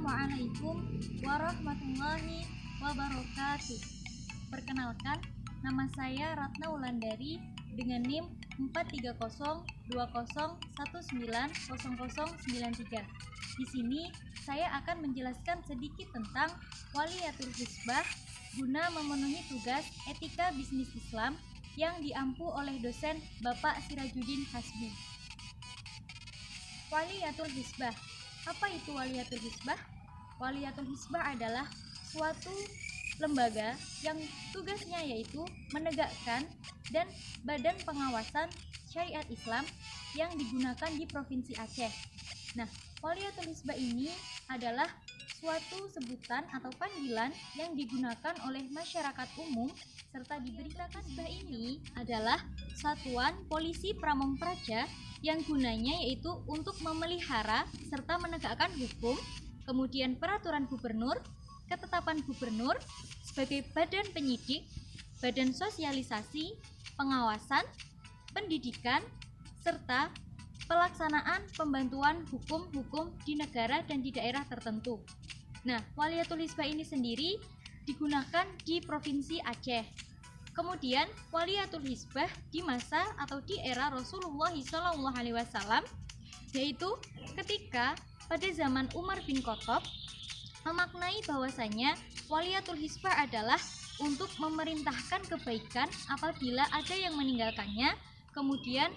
Assalamualaikum warahmatullahi wabarakatuh. Perkenalkan, nama saya Ratna Wulandari dengan NIM 43020190093. Di sini saya akan menjelaskan sedikit tentang Waliyatul Hisbah guna memenuhi tugas etika bisnis Islam yang diampu oleh dosen Bapak Sirajuddin Hasbi. Waliyatul Hisbah. Apa itu Waliyatul Hisbah? Waliyatul Hisbah adalah suatu lembaga yang tugasnya yaitu menegakkan dan badan pengawasan syariat Islam yang digunakan di Provinsi Aceh. Nah, Waliyatul Hisbah ini adalah suatu sebutan atau panggilan yang digunakan oleh masyarakat umum serta diberitakan. Hisbah ini adalah satuan polisi pramong praja yang gunanya yaitu untuk memelihara serta menegakkan hukum, kemudian peraturan gubernur, ketetapan gubernur sebagai badan penyidik, badan sosialisasi, pengawasan, pendidikan, serta pelaksanaan pembantuan hukum-hukum di negara dan di daerah tertentu. Nah, Waliyatul Hisbah ini sendiri digunakan di Provinsi Aceh. Kemudian Waliyatul Hisbah di masa atau di era Rasulullah SAW, yaitu ketika pada zaman Umar bin Khattab memaknai bahwasanya Waliyatul Hisbah adalah untuk memerintahkan kebaikan apabila ada yang meninggalkannya, kemudian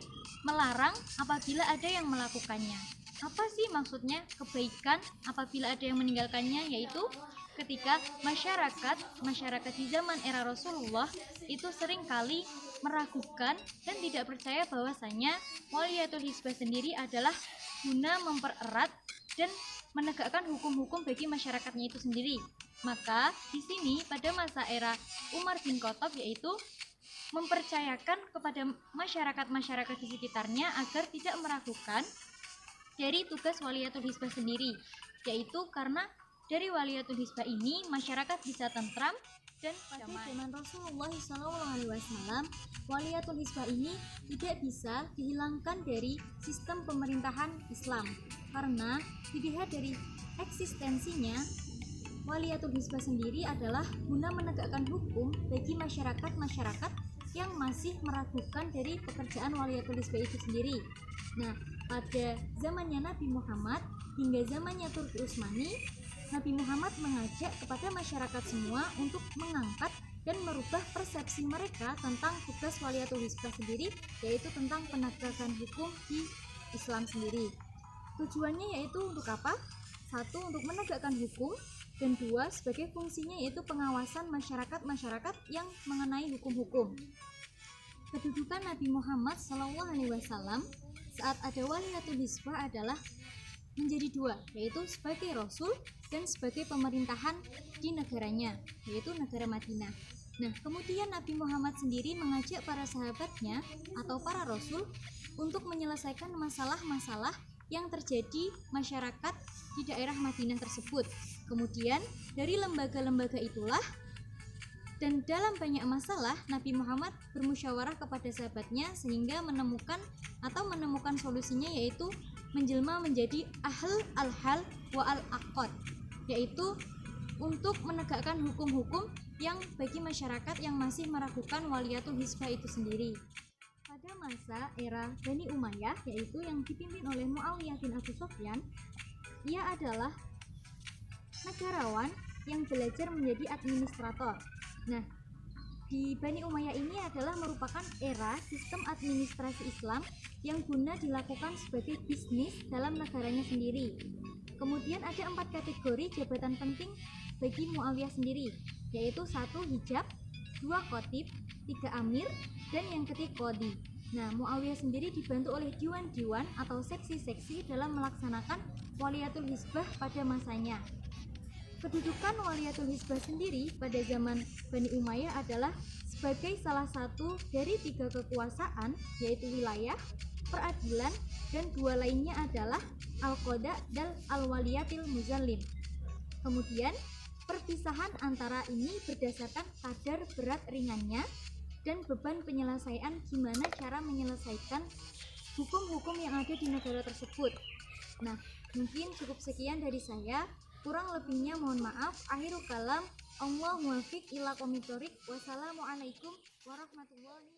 melarang apabila ada yang melakukannya. Apa sih maksudnya kebaikan apabila ada yang meninggalkannya? Yaitu ketika masyarakat di zaman era Rasulullah itu seringkali meragukan dan tidak percaya bahwasanya Waliyatul Hisbah sendiri adalah guna mempererat dan menegakkan hukum-hukum bagi masyarakatnya itu sendiri. Maka di sini pada masa era Umar bin Khattab yaitu mempercayakan kepada masyarakat di sekitarnya agar tidak meragukan dari tugas Waliyatul Hisbah sendiri, yaitu karena dari Waliyatul Hisbah ini masyarakat bisa tentram dan pada zaman Rasulullah SAW, Waliyatul Hisbah ini tidak bisa dihilangkan dari sistem pemerintahan Islam karena dilihat dari eksistensinya. Waliyatul Hisbah sendiri adalah guna menegakkan hukum bagi masyarakat yang masih meragukan dari pekerjaan Waliyatul Hisbah itu sendiri. Nah, pada zamannya Nabi Muhammad hingga zamannya Turki Utsmani, Nabi Muhammad mengajak kepada masyarakat semua untuk mengangkat dan merubah persepsi mereka tentang tugas Waliyatul Hisbah sendiri, yaitu tentang penegakan hukum di Islam sendiri. Tujuannya yaitu untuk apa? Satu, untuk menegakkan hukum, dan dua, sebagai fungsinya yaitu pengawasan masyarakat yang mengenai hukum-hukum. Kedudukan Nabi Muhammad SAW saat ada Waliyatul Hisbah adalah menjadi dua, yaitu sebagai Rasul dan sebagai pemerintahan di negaranya, yaitu negara Madinah. Nah, kemudian Nabi Muhammad sendiri mengajak para sahabatnya atau para Rasul untuk menyelesaikan masalah-masalah yang terjadi masyarakat di daerah Madinah tersebut. Kemudian dari lembaga-lembaga itulah dan dalam banyak masalah Nabi Muhammad bermusyawarah kepada sahabatnya sehingga menemukan solusinya, yaitu menjelma menjadi ahl al-hal wa al-aqad, yaitu untuk menegakkan hukum-hukum yang bagi masyarakat yang masih meragukan Waliyatul Hisbah itu sendiri. Pada masa era Bani Umayyah, yaitu yang dipimpin oleh Muawiyah bin Abi Sufyan, ia adalah negarawan yang belajar menjadi administrator. Nah, di Bani Umayyah ini adalah merupakan era sistem administrasi Islam yang guna dilakukan sebagai bisnis dalam negaranya sendiri. Kemudian ada 4 kategori jabatan penting bagi Muawiyah sendiri, yaitu 1 hijab, 2 khotib, 3 amir, dan yang ketiga qadhi. Nah, Muawiyah sendiri dibantu oleh diwan-diwan atau seksi-seksi dalam melaksanakan Waliyatul Hisbah pada masanya. Kedudukan Waliyatul Hisbah sendiri pada zaman Bani Umayyah adalah sebagai salah satu dari 3 kekuasaan, yaitu wilayah, peradilan, dan 2 lainnya adalah al-qada dan al-waliyatil muzallim. Kemudian perpisahan antara ini berdasarkan kadar berat ringannya dan beban penyelesaian, gimana cara menyelesaikan hukum-hukum yang ada di negara tersebut. Nah, mungkin cukup sekian dari saya. Kurang lebihnya mohon maaf. Akhirul kalam. Allahumma fiq ila qomitorik. Wassalamualaikum warahmatullahi